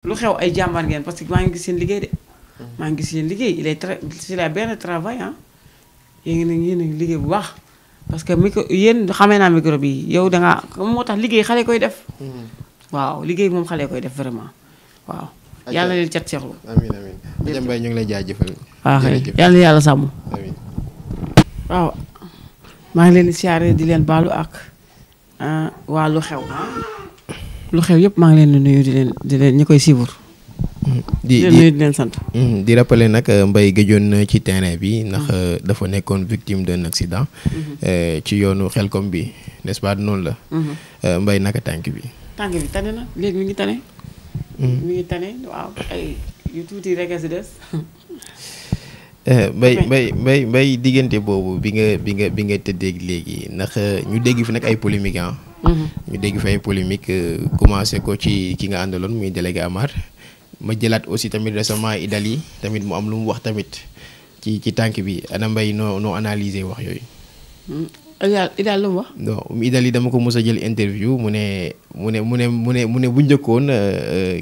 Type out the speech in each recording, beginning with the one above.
lu xew ay jàmbaar ngeen parce que maa ngi gis seen liggéey de. maa ngi gis seen liggéey il a bien travail ah. yéen a ngi liggéey bu baax parce que micro yéen xamee naa micro bi yow da ngaa moo tax liggéey xale koy def. waaw liggéey moom xale koy def vraiment waaw. yàlla leen cat seexlu. amiin amiin Adja Mbaye ñu ngi lay jaajëfal. waaw xëy yàlla yàlla sàmm. amiin. waaw maa ngi leen di siyaare di leen baalu ak waa lu xew. lu xew yëpp maa ngi leen di leen ñi koy suivre. di leen sant. di rappeler nag Mbaye gëjoon ci terrain bi ndax dafa nekkoon victime d'un accident. ci yoonu Xelkom bi n'est-ce pas noonu la. Mbaye naka tànk bi. tànk bi tane na léegi mi ngi tane. mi ngi tane waaw ay yu tuuti rek a si des. Mbaye diggante boobu bi nga tëddee léegi ndax ñu dégg fi nag ay polémique ñu dégg fi ay polémique commencé ko ci ki nga àndaloon muy délégué Amar ma jëlaat aussi tamit récemment Idali tamit mu am lu mu wax tamit ci tànk bi ana Mbaye noo analyser wax yooyu. Idali lu mu wax. non Idali dama ko mos a jël interview mu ne bu njëkkoon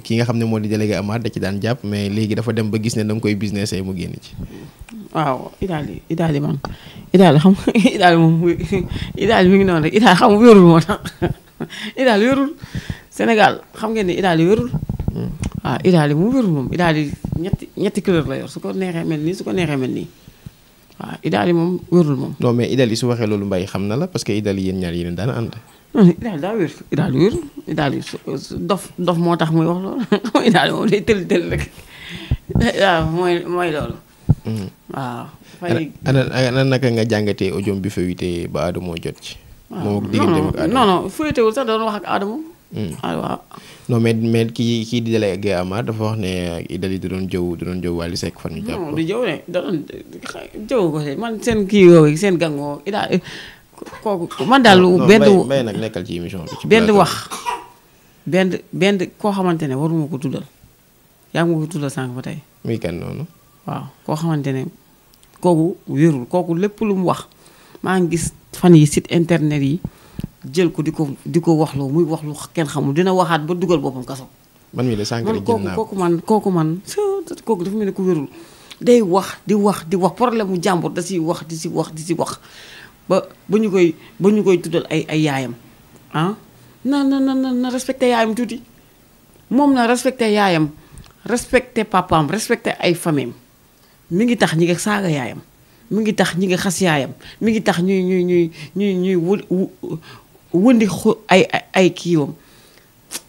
ki nga xam ne moo di délégué Amar da ci daan jàpp mais léegi dafa dem ba gis ne da nga koy business mu génn ci. waaw Idali man Idali xam nga Idali moom Idali mi ngi noonu rek Idali xam nga wérul moo tax Idali wérul Sénégal xam ngeen ne Idali wérul. waaw Idali mu wérul moom Idali ñetti couleur la yor su ko neexee mel nii su ko neexee mel nii waaw Idali moom wérul moom. non mais Idali su waxee loolu Mbaye xam na la parce que Idali yéen ñaar yéen daan ànd. non Idali daa wér Idali wérul Idali dof moo tax muy wax loolu Idali moom day tël rek waaw mooy loolu. waaw. ana naka nga jàngatee audio bi fuité ba Adamo jot ci. moom ak diggante ak Adamo non fuitéwul sax da doon wax ak Adamo. waaw. non mais kii di délégué Amar dafa wax ne Idali da doon jëw Wally Seck fan ñu jàpp ko. du jëw ne da doon jëw ko man seen kii yooyu seen gàngoo Idali kooku man daal. Mbaye nag nekkal ci émission bi. benn wax benn koo xamante ne waruma ko tuddal yaa ngi ma ko tuddal sànq ba tey. muy kan noonu. waaw koo xamante ne kooku wérul kooku lépp lu mu wax maa ngi gis fan yi site internet yi jël ko di ko waxloo muy wax lu kenn xamul dina waxaat ba dugal boppam kaso. man mii de sànq rek jël naa kooku dafa mel ne ku wérul day wax di wax problème mu jàmbur da siy wax di si wax ba ñu koy tuddal ay yaayam ah na respecté yaayam tuuti moom na respecté yaayam respecté papaam respecté ay famille mi ngi tax ñi nga saaga yaayam mi ngi tax ñi nga xas yaayam mi ngi tax ñuy wëndi ay kiiwam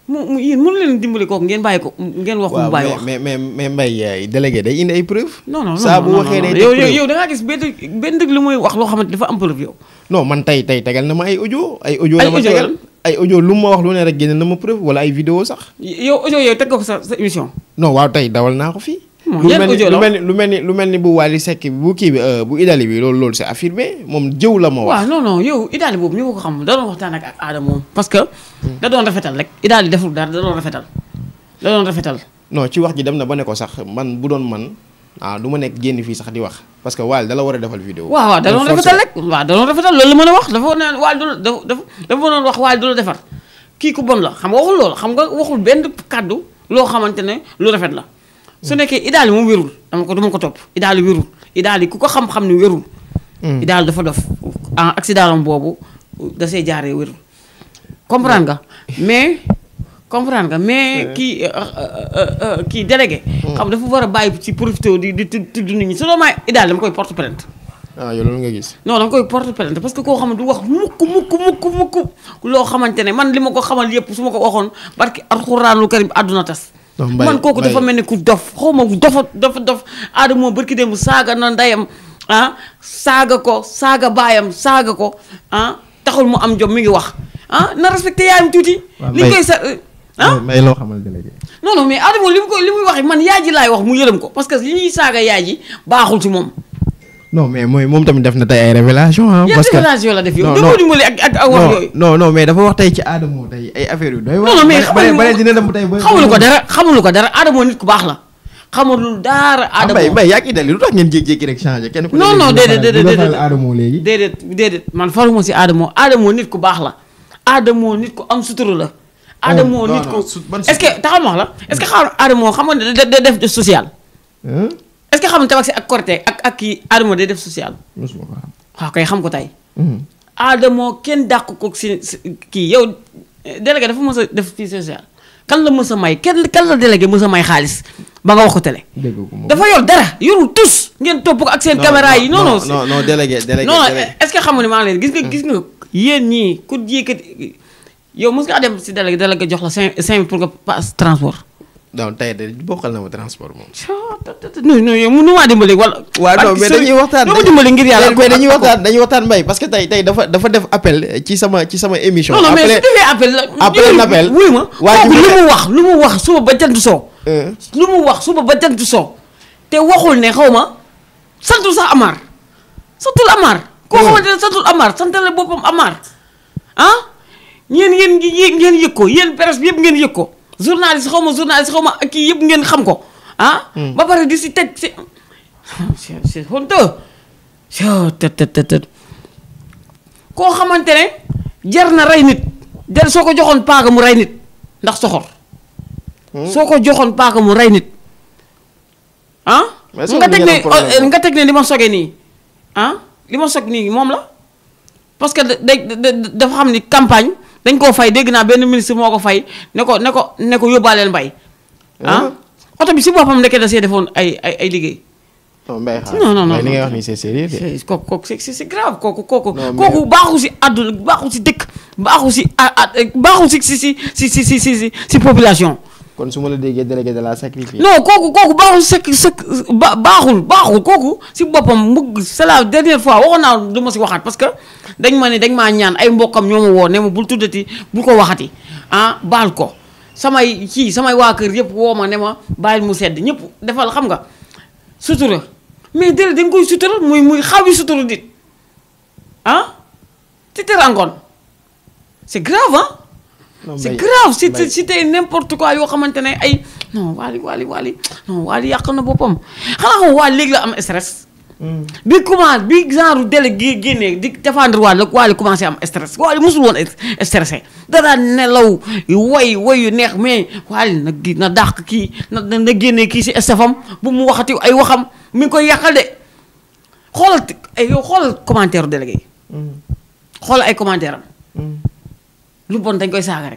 mu yéen mënu leen dimbali kooku ngeen bàyyi ko ngeen wax mu bàyyi wax. mais Mbaye délégué day indi ay preuve. non saa bu waxee day yow da ngaa gis benn dëgg lu muy wax loo xamante dafa am preuve yow. non man tey tegal na ma ay audio. ay audio lu ma wax lu ne rek génne na ma preuve wala ay vidéo sax. yow audio yooyu teg ko sa émission. non waaw tey dawal naa ko fii. lu mel ni bu Wally Seck bu kii bi bu Idali bi loolu c'est affirmé moom jëw la ma wax. waaw non yow Idali boobu ñu ko xam da doon waxtaan ak Adamo parce que da doon rafetal rek Idali deful dara da doon rafetal. non ci wax ji dem na ba ne ko sax man bu doon man du ma nekk génn fii sax di wax parce que Wally dala war a defal vidéo. waaw da doon rafetal rek waaw da doon rafetal loolu la mën a wax dafa ne Wally dafa mënoon wax Wally du la defar kii ku bon la xam nga waxul loolu xam nga waxul benn kàddu loo xamante ne lu rafet la. su nekkee Idali moom wérul duma ko topp Idali wérul Idali ku ko xam-xam ni wérul. Idali dafa dof en accident am boobu da see jaaree wérul comprendre nga mais kii délégué. xam dafa war a bàyyi ci profité di tudd nit ñi su doon may Idali dama koy porte plainte. yow loolu nga gis. non dama koy porte plainte parce que koo xam ne du wax mukk loo xamante ne man li ma ko xamal yëpp su ma ko waxoon barki alxuraanul karim àdduna tas. man kooku dafa mel ni ku dof xaw ma dof Adamo barki démb saaga na ndeyam saaga ko saaga baayam saaga ko taxul mu am jom mi ngi wax na respecté yaayam tuuti. li koy sa may loo xamal délégué. non mais Adamo li muy wax man yaay ji laay wax mu yërëm ko parce que li ñuy saaga yaay ji baaxul ci moom. non mais moom tamit def na tey ay révélation parce que révélation la def yow doo dimbali ak wax yooyu. non mais dafa wax tey ci Adamo tey ay affaire yu doy. non mais dina dem tey ba. xamulu ko dara Adamo nit ku baax la xamul dara. Adamo Mbaye yaa ngi Idali lu tax ngeen jékki-jékki rek changé. kenn ku ne non déedéet Adamo léegi. déedéet man faruma si Adamo nit ku baax la Adamo nit ku am sutura la Adamo nit ko est-ce que taxal ma wax la est-ce que xam Adamo xam nga da def social. est-ce que xam nga tabaski ak Korité ak kii Adamo day def social. waaw kay xam ko tey. Adamo kenn dàq ko si kii yow délégué dafa mës a def fii social. kan la mës a may kan la délégué mës a may xaalis ba nga wax ko télé. dafa yor dara yorul tous ngeen topp ko ak seen caméra yi. non délégué non est-ce que xam nga ni maa ngi leen gis nga yéen ñii ku yëkkati yow mës ngaa dem si délégué jox la 5 pour nga passe transport. donc tey de bokkal na ma transport moom. non yow mënu maa dimbali wala. waaw non mais dañuy waxtaan doo ma dimbali ngir yàlla. mais dañuy waxtaan Mbaye parce que tey dafa def appel ci sama émission. non mais su defee appel la. après l'appel wuy ma kooku lu mu wax suba ba jant soo. lu mu wax suba ba jant soo. te waxul ne xaw ma santul sax Amar. santul Amar. koo xamante ne santul Amar santale boppam Amar. ah ngeen yëg ko yéen presse bi yëpp ngeen yëg ko. journaliste xaw ma kii yëpp ngeen xam ko ah. ba pare di si teg si. c'est honteux. koo xamante ne jar na rey nit. soo ko joxoon paaka mu rey nit ndax soxor. soo ko joxoon paaka mu rey nit. ah. nga teg ne li ma soge nii ah li ma sog nii moom la parce que dafa xam ni campagne. dañ koo fay dégg naa benn ministre moo ko fay ne ko yóbbaaleel Mbaye ah oto bi si boppam ndeke da see defoon ay liggéey. non Mbaye non li ngay wax nii c'est sérieux de. kooku c'est grave kooku baaxu si àdduna baaxu si dëkk baaxu si population. kon su ma la déggee délégué de la sacrifice. non kooku baaxul kooku si boppam c'est la dernière fois waxoon naa du ma si waxaat parce que dañ maa ñaan ay mbokkam ñoo ma woo ne ma bul tuddati bul ko waxati ah baal ko samay waa kër yëpp woo ma ne ma bàyyil mu sedd ñëpp defal xam nga sutura mais déedéet dañ koy sutura muy xaw yi sutura dit ah ci terangoon c'est grave ah. c'est grave si tey n'importe quoi yoo xamante ne ay non Wally yàq na boppam xanaa xam Wally léegi la am stress. bi genre délégué génnee di défendre Wally commencé am stress Wally mosul woon stressé danaa nelaw way yu neex mais Wally na dàq kii na génnee kii si stafam bu mu waxati ay waxam mi ngi koy yàqal de xoolal commentaire délégué yi xoolal ay commentaire am lu bon dañ koy saaga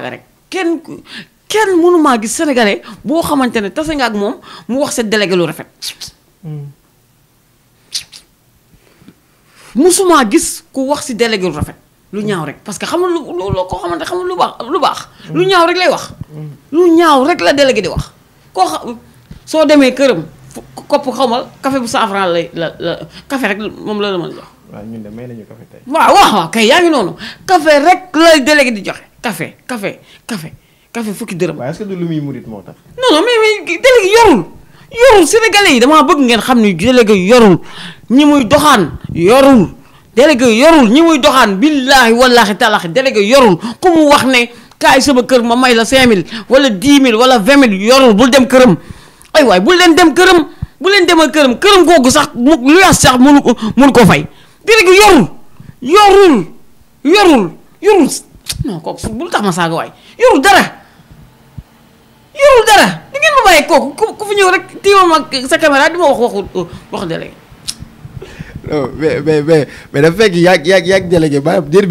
rek kenn mënumaa gis sénégalais boo xamante ne tase nga ak moom mu wax sa délégué lu rafet. musuma gis ku wax si délégué lu rafet lu ñaaw rek parce que xamul lu koo xamante xamul lu baax. lu ñaaw rek lay wax. lu ñaaw rek la délégué di wax koo xam soo demee këram kopp xaw ma café bu 100 francs la café rek moom la mën a jox. waaw ñun de may nañu café tey. waaw kay yaa ngi noonu café rek lay délégué di joxe café fukki dërëm. waaw est-ce que du lu muy murit moo tax. non mais délégué yorul sénégalais yi damaa bëgg ngeen xam ni délégué yorul ñi muy doxaan yorul délégué yorul ñi muy doxaan billaahi wallaahi taalaahi délégué yorul ku mu wax ne kaay sama kër ma may la 5000 wala 10 000 wala 20 000 yorul bul dem këram ay waay bul leen dem këram bu leen demal këram googu sax lu yaas sax mënu ko fay délégué yorul non kooku bul tax ma saaga waay yorul dara li ngeen ma bàyyi kooku ku fi ñëw rek tiimal ma sa caméra di ma wax délégué. non mais dafa fekk yàgg délégué maanaam dér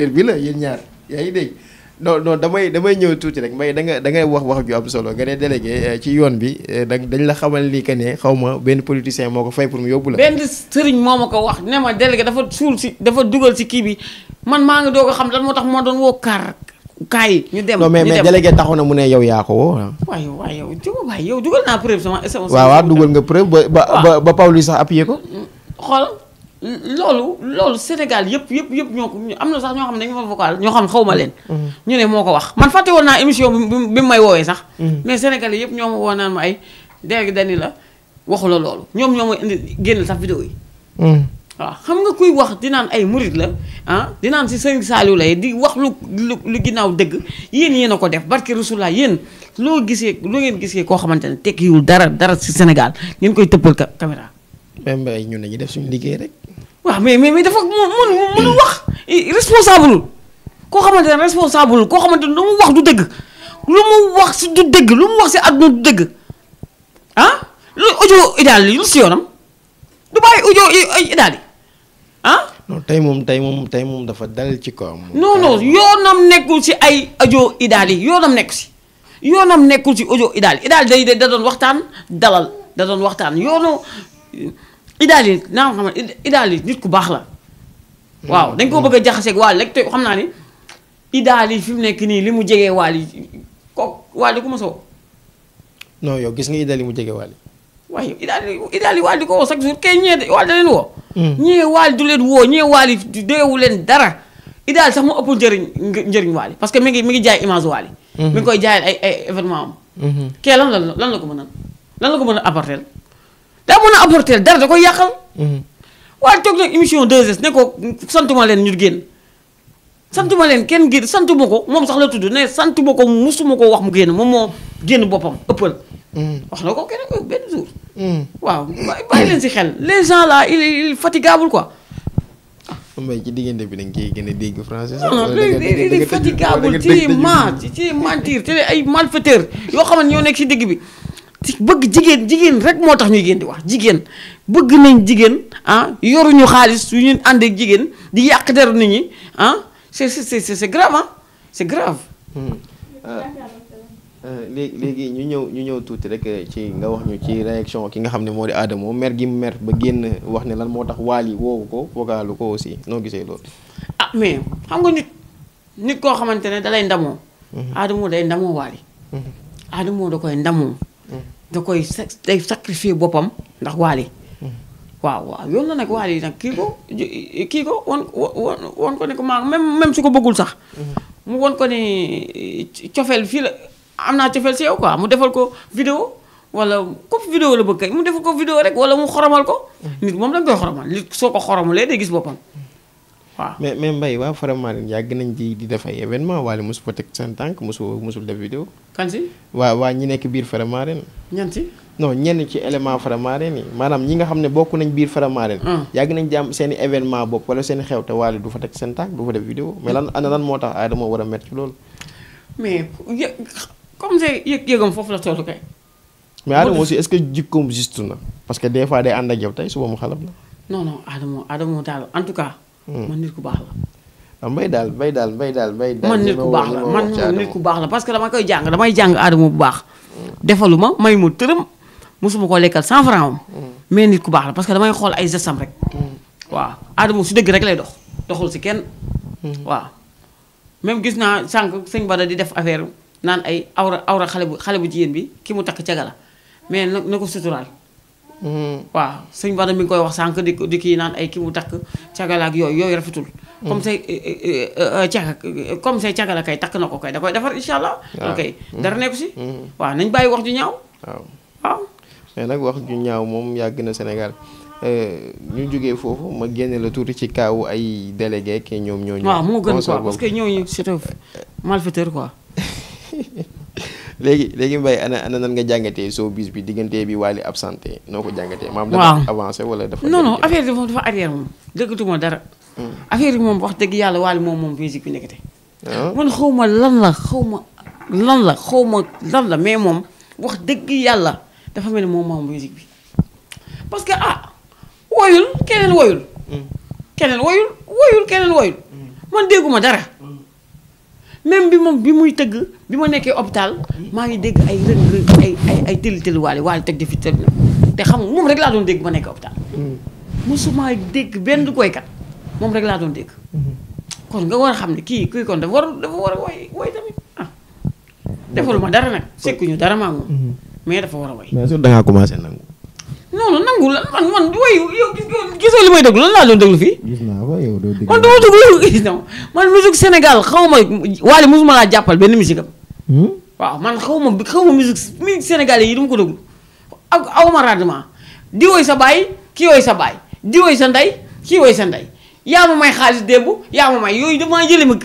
bi la yéen ñaar yaa ngi dégg non damay ñëw tuuti rek Mbaye da ngay wax ju am solo nga ne délégué ci yoon bi dañ la xamal ni que ne xaw ma benn politicien moo ko fay pour mu yóbbu la. benn sëriñ moo ma ko wax ne ma délégué dafa dugal si kii bi man maa ngi doog a xam lan moo tax moo doon woo kaay ñu dem. non mais délégué taxoon na mu ne yow yaa ko woo. waaye yow dugal naa preuve sama. waaw dugal nga preuve ba Pawlish sax appuyé ko. xool loolu Sénégal yëpp ñoo ko am na sax ñoo xam ne dañu ma vocal ñoo xam xaw ma leen. ñu ne moo ko wax man fàtte woon naa émission bi may woowee sax. mais Sénégalais yëpp ñoo ma woo naan ma ay délégué dani la waxu la loolu ñoom ñoo ma indi génn sax vidéo yi. waaw xam nga kuy wax di naan ay murit la di naan si Sëriñ Saliou lay di wax lu ginnaaw dëgg yéen a ko def barki Rasulullah yéen lu ngeen gisee koo xamante ne tekkiwul dara si Sénégal ngeen koy tëppal caméra. même Mbaye ñun dañuy def suñu liggéey rek. waaw mais dafa mënu wax responsable koo xamante ne responsable koo xamante ne lu mu wax du dëgg lu mu wax si du dëgg lu mu wax si àdduna du dëgg ah lu audio Idaly yi lu si yoonam du bàyyi audio Idaly ah. non tey moom dafa dal ci kawam. non yoonam nekkul si ay audio Idaly yoonam nekku si yoonam nekkul si audio Idaly day da doon waxtaan dalal da doon waxtaan yoonu Idaly naa xam ne Idaly nit ku baax la. waaw dañ ko bëgg a jaxaseeg Wally rek te xam naa ni Idaly fi mu nekk nii li mu jegee Wally ko Wally ku ma soo. non yow gis nga Idaly mu jege Wally. waaye Idaly Wally di ko woo chaque jour kay ñee Wally da leen woo. ñee Wally du leen woo ñee Wally deewu leen dara Idaly sax mu ëpp njëriñ Wally parce que mi ngi jaay image Wally. mi ngi koy jaayal ay événement am. kee lan la ko mën a apporter daa mën a apporter dara da koy yàqal. Wally toog nag émission 2S ne ko santuma leen ñu génn santuma leen kenn génn santuma ko moom sax la tudd ne santuma ko musuma ko wax mu génn moom moo génn boppam ëppal. wax na ko kenn benn jour. waaw bàyyi leen si xel les gens là il fatigable quoi. Mbaye ci diggante bi dañ koy gën a dégg français. non il fatigable ci mentir te ay malfaiteur yoo xam ne ñoo nekk si digg bi. bëgg jigéen rek moo tax ñuy génn di wax jigéen bëgg nañ jigéen yoruñu xaalis yu ñu ànd ak jigéen di yàq deru nit ñi c'est grave c'est grave. léegi ñu ñëw tuuti rek ci nga wax ñu ci réaction ki nga xam ne moo di Adamo mer gi mu mer ba génn wax ne lan moo tax Wally woowu ko vocalu ko aussi noo gisee loolu. mais xam nga nit koo xamante ne da lay ndamoo. Adamo day ndamoo Wally. Adamo da koy ndamoo. da koy day sacrifier boppam ndax Wally. waaw yoon la nag Wally nag kii ko won ko ne ko maa même su ko bëggul sax. mu won ko ne cofeel fii la am naa cofeel si yow quoi mu defal ko vidéo wala comme vidéo la bëgg kay mu defal ko vidéo rek wala mu xoromal ko. nit moom dañ koy xoromal nit soo ko xoromalee day gis boppam waaw. mais Mbaye waa Faramareen yàgg nañ di def ay événement Wally mosu fa teg seen tànk mosul def vidéo. kan si. waa ñi nekk biir Faramareen. ñan si. non ñenn ci élément Faramareen yi maanaam ñi nga xam ne bokk nañ biir Faramareen. yàgg nañ di am seen i événement bopp wala seen i xew te Wally du fa teg seen tànk du fa def vidéo mais lan moo tax Adamo war a mettre ci loolu. mais comme c'est yëgam foofu la toll kay. mais Adamo aussi est-ce que jikkoom juste na parce que des fois day ànd ak yow tey suba mu xalab la. non Adamo daal en tout cas. man nit ku baax la. Mbaye daal. man nit ku baax la man nit ku baax la parce que damay jàng Adamo bu baax. defaluma may mu tërëm mosuma koo lekkal 100 francs am. mais nit ku baax la parce que damay xool ay gestam rek. waaw Adamo si dëgg rek lay doxul si kenn. waaw même gis naa sànq sëñ Bada di def affaire naan ay awra xale bu jigéen bi ki mu takk caga la mais na ko suturaal. waaw sëñ Bada mi ngi koy wax sànq di kii naan ay ki mu takk caga la ak yooyu rafetul. comme say caga la kay takk na ko kay da koy defar incha allah. waaw ok dara nekku si. waaw nañ bàyyi wax ju ñaaw. waaw. mais nag wax ju ñaaw moom yàgg na Sénégal ñu jógee foofu ma génne la tuuti ci kaawu ay délégué ak ñoom ñooñu. waaw moo gën quoi parce que ñooñu c'est malfaiteur quoi. léegi Mbaye ana nan nga jàngatee showbiz bi diggante bi Wally absenté noo ko jàngatee. waaw maam dafa avancé wala dafa. non affaire bi moom dafa arrière moom dëggatuma dara. affaire bi moom wax dëgg yàlla Wally moom musique bi nekkate. man xaw ma lan la mais moom wax dëgg yàlla dafa mel ni moom musique bi parce que woyul keneen woyul. keneen woyul man dégguma dara. même bi muy tëgg bi ma nekkee hôpital maa ngi dégg ay rëng ay tëli Wally teg di fi tëli te xam moom rek laa doon dégg ma nekkee hôpital. mosuma dégg benn koykat moom rek laa doon dégg. kon nga war a xam ne kii kon dafa war a woy tamit defaluma dara nag sekkuñu dara maa moom mais dafa war a woy. mais su dangaa commencé nangu. non nangu la man woy yow gisoo li may déglu lan laa doon déglu fii. gis naa ko yow doo déglu. man dama déglu non man musique Sénégal xaw ma Wally mosuma laa jàppal benn musique am. waaw man xaw ma musique sénégalais yi du ma ko déglu ak awma rendement di woy sa baay kii woy sa baay di woy sa ndey kii woy sa ndey yaa ma may xaalis démb yaa ma may yooyu damaa jëli ma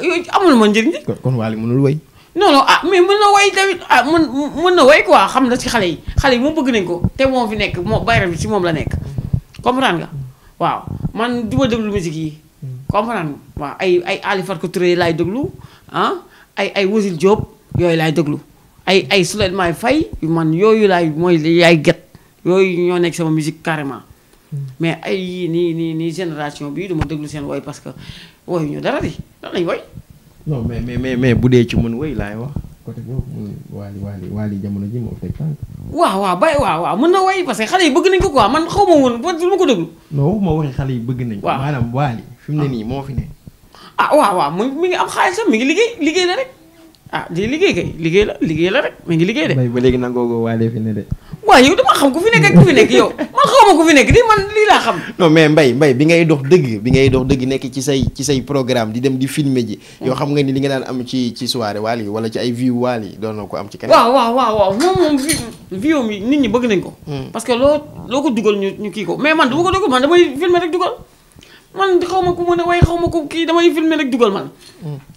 yooyu amul ma njëriñ. kon Wally mënul woy. non mais mën na woy tamit mën na woy quoi xam na ci xale yi moom bëgg nañ ko te moom fi nekk moom bayram bi ci moom la nekk comprendre nga waaw man du ma déglu musique yi comprendre waaw ay Ali Farka Touré laay déglu ah ay Wasil Diop yooyu laay déglu ay Souleymane Faye man yooyu laay mooy yaay get yooyu ñoo nekk sama musique carrément mais ay yii nii génération bii duma déglu seen woy parce que woy ñu dara di lan lañ woy non mais bu dee ci mën woy laay wax côté boobu mun waali jamono ji moo teg tànk. waaw mën na woy parce que xale yi bëgg nañ ko quoi man xaw ma woon ba du ma ko déglu. non ma waxee xale yi bëgg nañ ko. waaw maanaam waali fi mu ne nii moo fi ne. ah waaw mi ngi am xaalisam mi ngi liggéey la rek ah di liggéey kay liggéey la rek mi ngi liggéey de. bay ba léegi nangoo ko waalee fi ne de. waaw yow dama xam ku fi nekk ak ku fi nekk yow man xaw ma ku fi nekk di man lii laa xam. non mais mbay bi ngay dox dëgg nekk ci say programme di dem di filmer ji. yoo xam nga ni li nga daan am ci soirée waal yi wala ci ay view waal yi doon na ko am ci keneen. waaw moom view mi nit ñi bëgg nañ ko. parce que loo ko dugal ñu kii ko mais man du ma ko dugal man damay filmer rek dugal man xaw ma ku mën a way xaw ma ko kii damay filmer rek dugal man.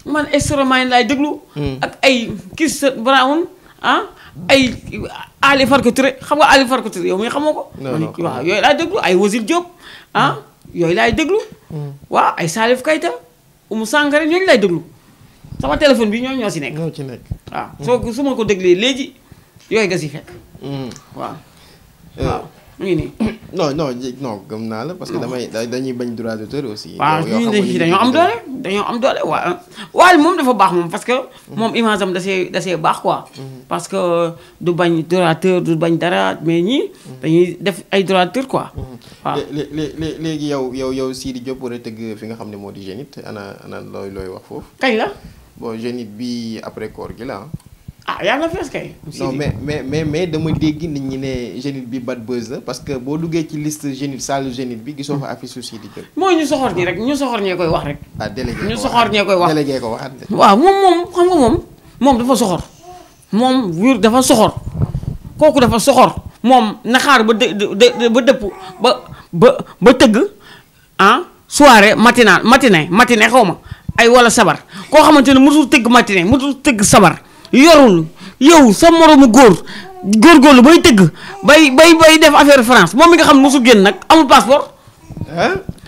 man instrument laay déglu. ak ay Chris Brown ay Ali Farka Touré xam nga Ali Farka Touré yow mi xamoo ko. non waaw yooyu laay déglu ay Wasil Diop yooyu laay déglu. waaw ay Salif Keita Oumou Sangaré ñooñu laay déglu sama téléphone bi ñoo si nekk. ñoo ci nekk. waaw su ma ko déglee léegi yooyu nga si fekk. waaw mu ngi nii. non gëm naa la parce que dañuy bañ droit d'auteur aussi. waaw dañoo am doole waaw waaye moom dafa baax moom parce que moom image am da see baax quoi. parce que du bañ droit d'auteur du bañ dara mais ñii dañuy def ay droit d'auteur quoi. waaw léegi yow Sidy Diop war a tëgg fi nga xam ne moo di Zénith ana looy wax foofu. kañ la. bon Zénith bi après koor gi la yàlla fees kay. non mais dama dégg nit ñi ne Zénith bi bad buzz la parce que boo duggee ci liste Zénith salle Zénith bi gisoo fa affiche su Sidy Diop. mooy ñu soxor ñi rek ñu soxor ñee koy wax rek. délégué ñu soxor ñee koy wax délégué ko waxaat. waaw moom xam nga moom dafa soxor moom wér dafa soxor kooku dafa soxor moom naxaar ba dëpp ba tëgg soirée matinée xaw ma ay wala sabar koo xamante ne mosul tëgg matinée mosul tëgg sabar. yorul yow sa moroomu góorgóorlu bay tëgg bay def affaire France moom mi nga xam ne mosul génn nag amul passeport.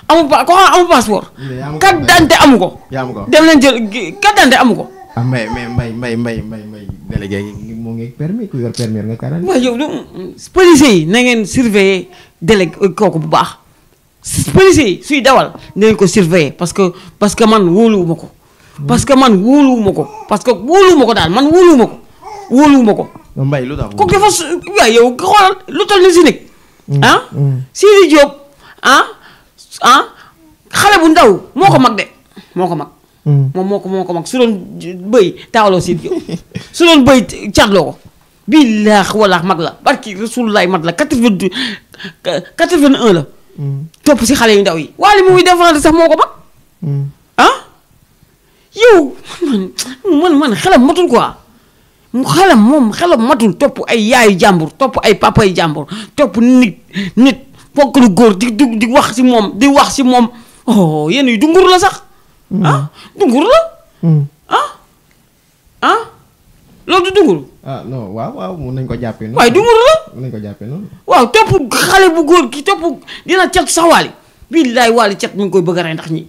amul passeport. carte d'identité amu ko. dem leen jël carte d'identité amu ko. mais mbay délégué moo ngi permis ku yor permis nga karan. waaw yow policiers yi na ngeen surveiller délégué kooku bu baax policiers yi suy dawal na ngeen ko surveiller parce que man wóoluwuma ko. parce que man wóoluwuma ko daal man wóoluwuma ko. mbay lu tax. kooku dafa waaw yow xoolal lu toll ni si nekk. Sidy Diop xale bu ndaw moo ko mag de moo ko mag. moom moo ko mag su doon bëy taawaloo Sidy Diop su doon bëy caatloo ko. billaahi wallaahi mag la barki Rasulullaay mag la 81 la. topp si xale yu ndaw yi. waaye li muy défendre sax moo ko mag. yow man xelam matul quoi xelam matul topp ay yaayu jàmbur topp ay papa yu jàmbur topp nit ponk lu góor di wax si moom oh yéen yi dungur la sax dungur la loolu du dungur non waaw mun nañ ko jàppee noonu waaye dungur la mun nañ ko jàppee noonu waaw topp xale bu góor ki topp dina cat sax waali billaay waali cat mi ngi koy bëgg a rey ndax ñi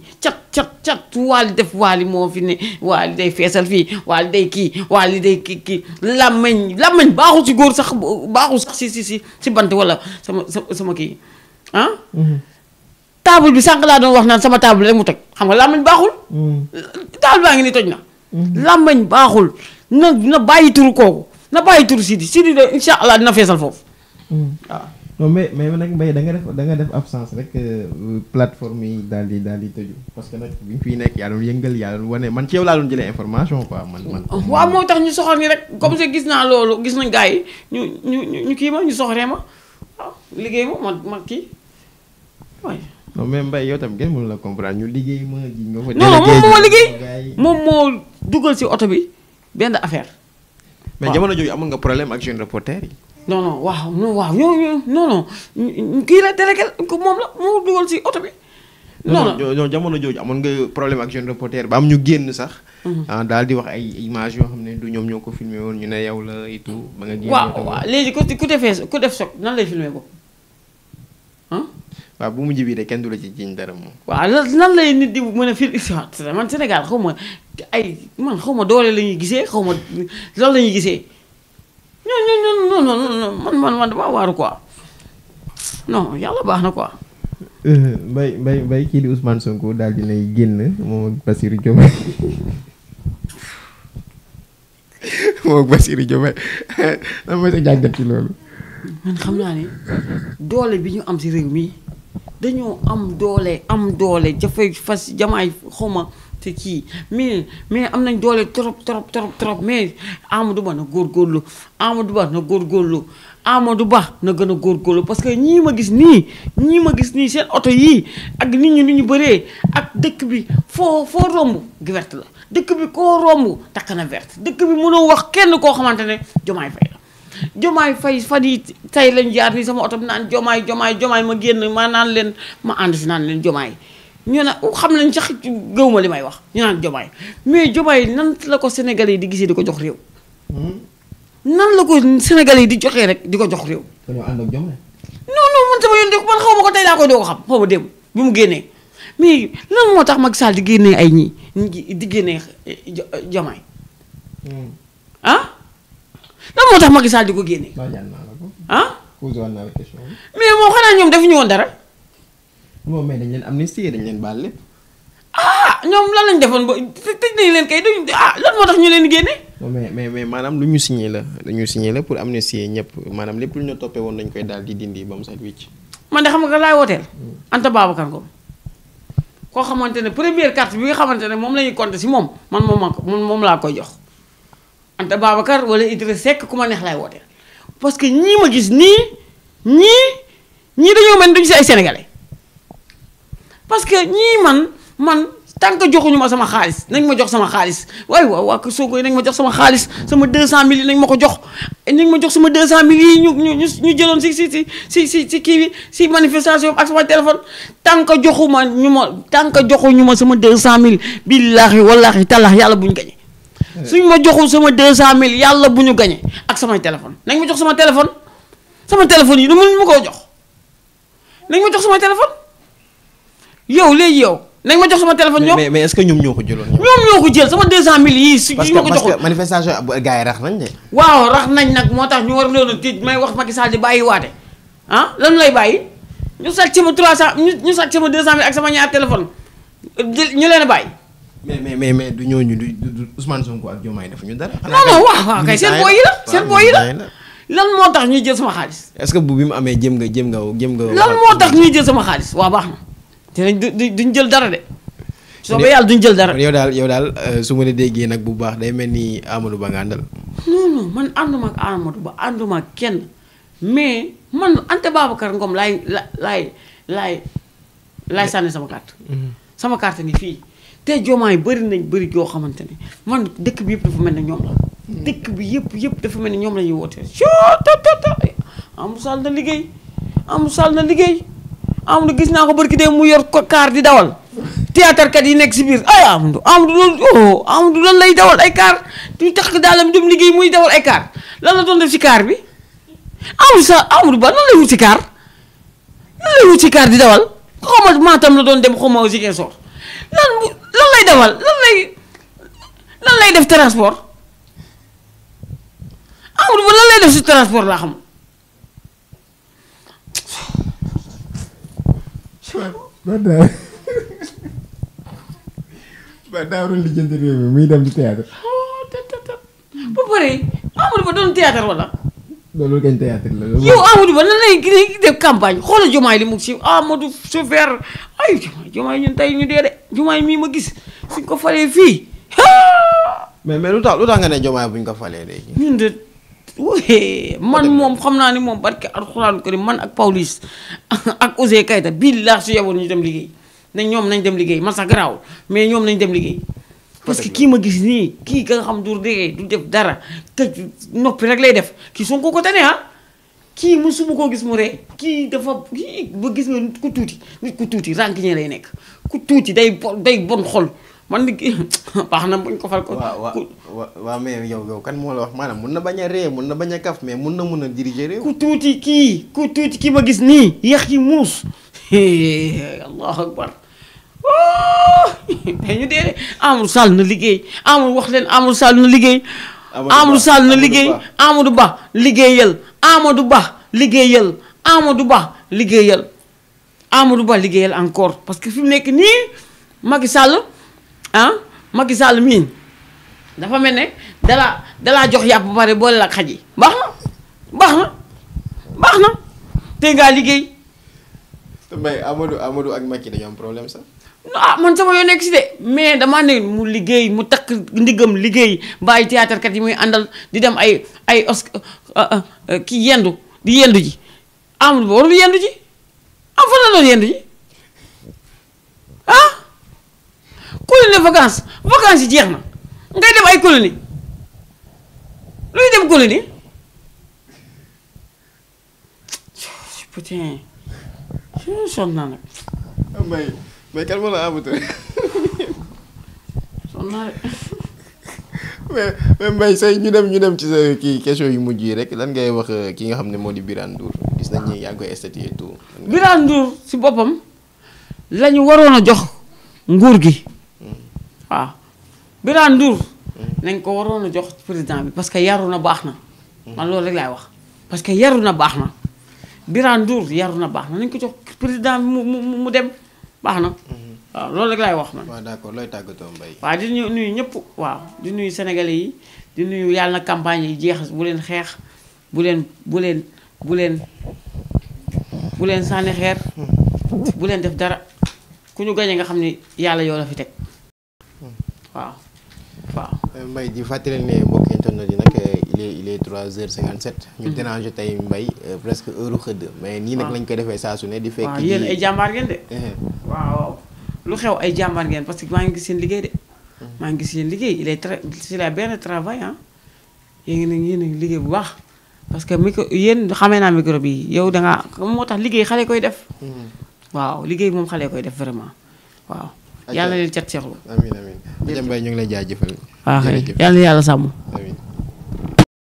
cat waali def waali moo fi ne waali day feesal fii waali day kii waali day kii làmmeñ baaxul ci góor sax baaxul sax si bant wala sama kii table bi sànq laa doon wax naan sama table rek mu toj xam nga làmmeñ baaxul table baa ngi ni toj na làmmeñ baaxul na bàyyi turu kooku na bàyyi turu Sidy de insha allah dina feesal foofu waaw non mais nag Mbaye da nga def absence rek plateforme yi daal di tëju parce que nag bi ñu fiy nekk yaa doon yëngal yaa doon wane man ci yow laa doon jëlee information quoi man. waaw moo tax ñu soxor ni rek comme ça gis naa loolu gis nañ gars yi ñu kii ma ñu soxoree ma waaw liggéey ma kii waaye. non mais Mbaye yow tam kenn mënu la comprendre ñu liggéey ma ji nga fa. non moom moo dugal si oto bi benn affaire. mais jamono jooju amoon nga problème ak jeune reporter yi. non kii la délégué moom la moo dugal si oto bi. non jamono jooju amoon nga problème ak jeune reporter ba am ñu génn sax. daal di wax ay images yoo xam ne du ñoom ñoo ko filmé woon ñu ne yow la et tout. ba nga génn waaw léegi ku def soog nan lay filmé ko waaw bu mujj bii de kenn du la ci jiñ dara moom. waaw lan lay nit di mën a fir man Sénégal xaw ma man xaw ma doole la ñuy gisee xaw ma lan la ñuy gisee non man damaa waaru quoi non yàlla baax na quoi. Mbaye kii di Ousmane Sonko daal dinay génn moom ak Bassirou Diomaye moom ak Bassirou Diomaye lan mooy sa jàngat ci loolu. man xam naa ne doole bi ñu am si réew mi dañoo am doole jafay fas jamaay xawma te kii mais am nañ doole trop mais Amadou Ba na góorgóorlu Amadou Ba na góorgóorlu Amadou Ba na gën a góorgóorlu parce que ñii ma gis nii seen oto yii ak nit ñi ni ñu bëree ak dëkk bi foo romb gi vert la dëkk bi koo romb takk na vert dëkk bi mënoo wax kenn koo xamante ne Diomaye Faye la Diomaye Faye fan yi tey lañ jaar nii sama oto bi naan Diomaye ma génn ma naan leen ma ànd si naan leen Diomaye ñu ne xam nañ sax gëwuma li may wax ñu naan Diomaye mais Diomaye nan la ko Sénégalais yi di gisee di ko jox réew nan la ko Sénégalais yi di joxee rek di ko jox réew. dañoo ànd ak Diomaye. non man sama yoon de man xaw ma ko tey laa koy doo ko xam xaw ma démb bi mu génnee mais lan moo tax Macky Sall di génnee ay ñii di génnee Diomaye ah lan moo tax Macky Sall di ko génnee. ah. mais moom xanaa ñoom defuñu woon dara. moom mais dañ leen amnistie dañ leen baal lépp. ñoom lan lañ defoon ba tëj nañ leen kay duñ lan moo tax ñu leen génne. mais maanaam lu ñu signé la dañu signé la pour amnistie ñëpp maanaam lépp lu ñu toppee woon dañ koy daal di dindi ba mu set wicc. man de xam nga laay wooteel. Anta Babacar Ngom koo xamante ne première carte bi nga xamante ne moom la ñuy compter si moom man moom laa koy jox Anta Babacar wala Idriss Seck ku ma neex laay wooteel parce que ñii ma gis ñii dañoo mel duñu si ay sénégalais. parce que ñii man tant que joxuñu ma sama xaalis nañ ma jox sama xaalis waaye waa kër Sonko yi nañ ma jox sama xaalis sama 200000 yi nañ ma ko jox nañ ma jox sama 200000 yi ñu jëloon si kii bi si manifestation ak sama téléphone tant que joxuñu ma sama 200000 billaahi wallaahi tallaahi yàlla bu ñu gañe suñ ma joxul sama 200000 yàlla bu ñu gañe ak samay téléphone nañ ma jox sama téléphone yi dama ma koo jox nañ ma jox sama téléphone léegi yow nañ ma jox sama téléphone ñoom mais est-ce que ñoom ñoo ko jëloon. ñoom ñoo ko jël sama 200000 yii. si ñu ma ko joxul parce que manifestation gars yi rax nañ de. waaw rax nañ nag moo tax ñu war leen a tëj may wax Macky Sall di bàyyi waate lan lay bàyyi ñu sàcc sama 300 ñu sàcc sama 200000 ak sama ñaar téléphone ñu leen a bàyyi. mais du ñooñu du Ousmane Sonko ak Diomaye defuñu dara. non waaw kay seen booy yi la lan moo tax ñuy jël sama xaalis. est-ce que bu bi mu amee jëm nga. lan moo tax ñuy jël sama xaalis waaw baax na. te duñ jël dara de. soobee yàlla duñ jël dara. yow daal su ma la déggee nag bu baax day mel ni Amadou Ba nga àndal. non man ànduma ak Amadou Ba ànduma ak kenn mais man Anta Babacar Ngom laay sànni sama carte. sama carte ngi fii te Diomaye bëri yoo xamante ne man dëkk bi yëpp dafa mel ne ñoom la. dëkk bi yëpp dafa mel ni ñoom la ñuy wootee. Amadou Sall na liggéey Amadou gis naa ko barki de mu yor ko kaar di dawal théâtre kat yi nekk si biir ay Amadou lan lay dawal ay kaar du tax daalam dem liggéey muy dawal ay kaar lan la doon def si kaar bi Amadou Ba lan lay wut si kaar di dawal xaw ma Matam la doon dem xaw ma Ziguinchor lan lay dawal lan lay def transport Amadou Ba lan lay def si transport laa xam. ba daawul lijjanti réew mi muy dem di théâtre. ba pare Amadou Ba doon théâtre wala. loolu kañ théâtre la. yow Amadou Ba nan lay def campagne xoolal Diomaye li mu si Amadou chauffeur ay Diomaye ñun tey ñu dee de Diomaye mii ma gis suñ ko falee fii. mais lu tax nga ne Diomaye buñ ko falee léegi. ñun de man moom xam naa ni moom barke alxuraanu karim man ak Pawlish ak Ouzin Keita billaahi su yeboon ñu dem liggéey ñoom nañ dem liggéey man sax garaawul mais ñoom nañ dem liggéey. parce que kii ma gis nii kii ka nga xam du liggéey du def dara te noppi rek lay def kii Sonko ko tane kii mësuma koo gis mu ree kii dafa ba gis nga nit ku tuuti rànkiñee lay nekk ku tuuti day bon xol. man ni baax na buñ ko fal ko. waaw mais yow kan moo la wax maanaam mun na bañ a ree mun na bañ a kaf mais mun a diriger réew. ku tuuti kii ma gis nii yax yi muus allahu akbar tey ñu dee Amadou Sall na liggéey Amadou wax leen Amadou Sall na liggéey Amadou Sall na liggéey Amadou Ba liggéeyal Amadou Ba liggéeyal Amadou Ba liggéeyal Amadou Ba liggéeyal encore parce que fi mu nekk nii Macky Sall Macky Sall miin dafa mel ne dalaa jox yàpp ba pare boole la ak xaj yi baax na te ngaa liggéey. mais Amadou ak Macky dañoo am problème sax. man sama yoo nekk si de mais dama ne mu liggéey mu takk ndiggam liggéey bàyyi théâtre kat yi muy àndal di dem ay kii yendu di yendu ji Amadou Ba warul yendu ji am fa la doon yendu ji colonie vacances yi jeex na ngay dem ay colonie luy dem colonie putain sonn naa nag mais kan moo la Amadou sonn naa mais Mbaye say ñu dem ci sa kii question yu mujj yi rek lan ngay wax ki nga xam ne moo di Birane Ndour gis nañ ni yaa ngi koy statuer tout. Birane Ndour si boppam la ñu waroon a jox nguur gi waaw Birane Ndour nañ ko waroon a jox président bi parce que yaru na baax na man loolu rek laay wax parce que yaru na baax na Birane Ndour yaru na baax na nañ ko jox président bi mu dem baax na waaw loolu rek laay wax man. waaw d'accord looy tàggatoo Mbaye. waaw di nuyu ñëpp waaw di nuyu sénégalais yi di nuyu yàlla na campagne yi jeex bu leen xeex bu leen sànni xeer bu leen def dara ku ñu gañe nga xam ni yàlla yoo la fi teg waaw. Mbaye di fàttali ne mbokk internet yi nag il est 3h57. ñu déranger tey Mbaye presque heure xëdd. mais nii nag lañ koy defee saa su ne di fekk. waaw yéen ay jàmbaar ngeen de. waaw lu xew ay jàmbaar ngeen parce que maa ngi gis seen liggéey de. maa ngi gis seen liggéey il a bien travail yéen a ngi liggéey bu baax parce que micro yéen xamee naa micro bi yow dangaa moo tax liggéey xale koy def. waaw liggéey moom xale koy def vraiment waaw. yàlla leen cat seexlu. amiin Mbaye ñu ngi lay jaajëfal. waaw yàlla sàmm.